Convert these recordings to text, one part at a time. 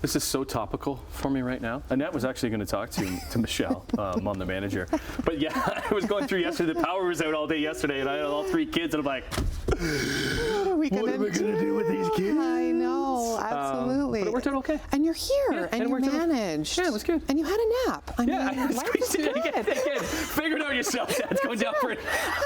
This is so topical for me right now. Annette was actually going to talk to Michelle, Mom, the manager. But yeah, I was going through yesterday. The power was out all day yesterday, and I had all 3 kids, and I'm like, what are we going to do with these kids? I know, absolutely. But it worked out okay. And you're here, Yeah, and you managed. Yeah, it was good. And you had a nap. I mean, I life is good. again. Figure it out yourself. Dad's going down for it.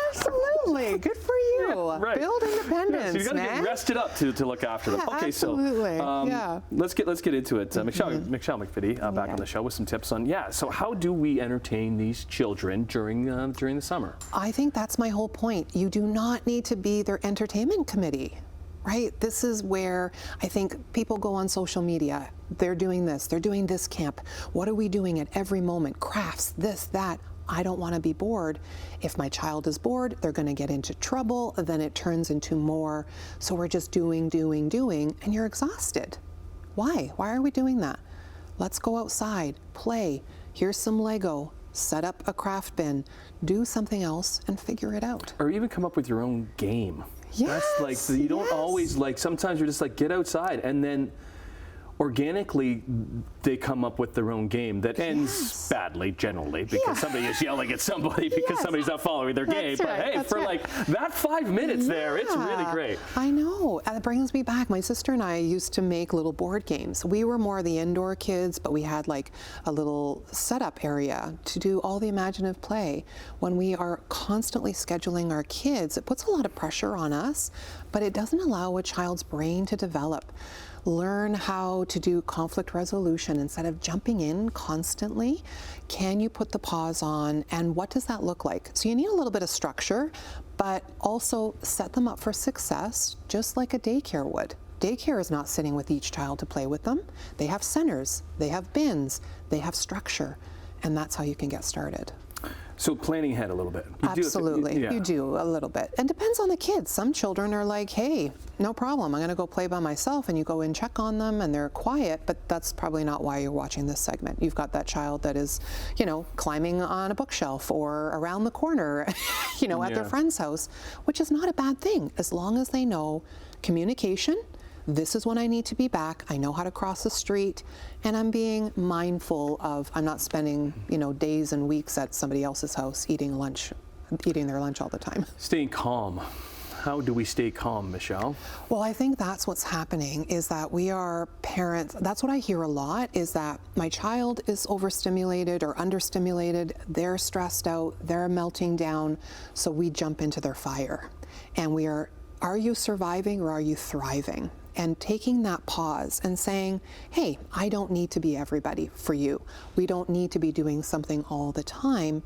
Absolutely. Good for you. Yeah, right. Build independence, So you got to get rested up to look after them. Yeah, Okay, absolutely. so let's get into it. Michelle McVittie back on the show with some tips on so how do we entertain these children during the summer? I think that's my whole point. You do not need to be their entertainment committee. Right? This is where I think people go on social media. They're doing this. They're doing this camp. What are we doing at every moment? Crafts, this, that. I don't want to be bored. If my child is bored, they're going to get into trouble. Then it turns into more. So we're just doing, and you're exhausted. Why? Why are we doing that? Let's go outside, play. Here's some Lego. Set up a craft bin. Do something else and figure it out. Or even come up with your own game. Yes, that's like, you don't always sometimes you're just like, get outside, and then organically they come up with their own game that ends badly generally because somebody is yelling at somebody because somebody's not following their game. But hey, for like that 5 minutes there, it's really great. I know. And it brings me back. My sister and I used to make little board games. We were more the indoor kids, but we had like a little setup area to do all the imaginative play. When we are constantly scheduling our kids, it puts a lot of pressure on us, but it doesn't allow a child's brain to develop. Learn how to do conflict resolution instead of jumping in constantly. Can you put the pause on, and what does that look like? So you need a little bit of structure, but also set them up for success just like a daycare would. Daycare is not sitting with each child to play with them. They have centers, they have bins, they have structure, and that's how you can get started. So planning ahead a little bit. Absolutely, you do a little bit. And depends on the kids. Some children are like, hey, no problem, I'm gonna go play by myself, and you go and check on them and they're quiet, but that's probably not why you're watching this segment. You've got that child that is, climbing on a bookshelf or around the corner, at their friend's house, which is not a bad thing, as long as they know communication. This is when I need to be back. I know how to cross the street, and I'm being mindful of, I'm not spending, days and weeks at somebody else's house eating their lunch all the time. Staying calm. How do we stay calm, Michelle? Well, I think that's what's happening, is that we are parents. That's what I hear a lot, is that my child is overstimulated or understimulated. They're stressed out. They're melting down. So we jump into their fire. And are you surviving or are you thriving? And taking that pause and saying, hey, I don't need to be everybody for you. We don't need to be doing something all the time.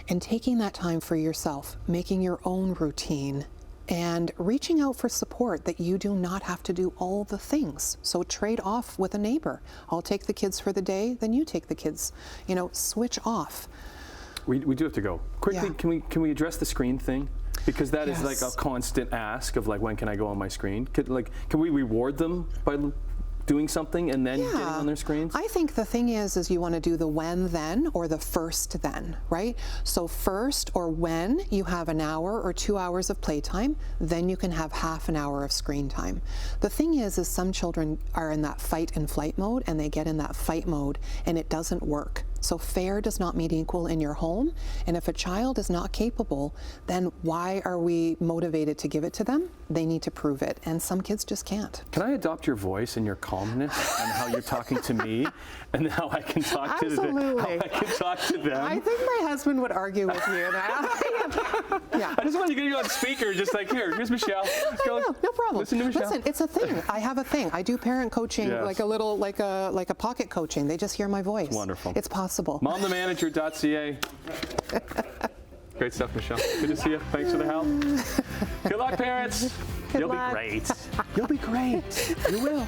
And taking that time for yourself, making your own routine, and reaching out for support that you do not have to do all the things. So trade off with a neighbor. I'll take the kids for the day, then you take the kids. Switch off. We do have to go. Quickly, can we address the screen thing? Because that is like a constant ask of like, when can I go on my screen? Can we reward them by doing something and then getting on their screens? I think the thing is you want to do the when then or the first then, right? So first or when you have an hour or 2 hours of playtime, then you can have half an hour of screen time. The thing is some children are in that fight and flight mode, and they get in that fight mode and it doesn't work. So fair does not meet equal in your home. And if a child is not capable, then why are we motivated to give it to them? They need to prove it. And some kids just can't. Can I adopt your voice and your calmness and how you're talking to me and how I can talk to them? I think my husband would argue with you. I just want to get you on speaker, just like, here's Michelle. Go, no problem. Listen to Michelle. Listen, it's a thing. I have a thing. I do parent coaching, like a pocket coaching. They just hear my voice. It's wonderful. It's possible. MomTheManager.ca. Great stuff, Michelle. Good to see you. Thanks for the help. Good luck, parents. You'll be great. You'll be great. You will.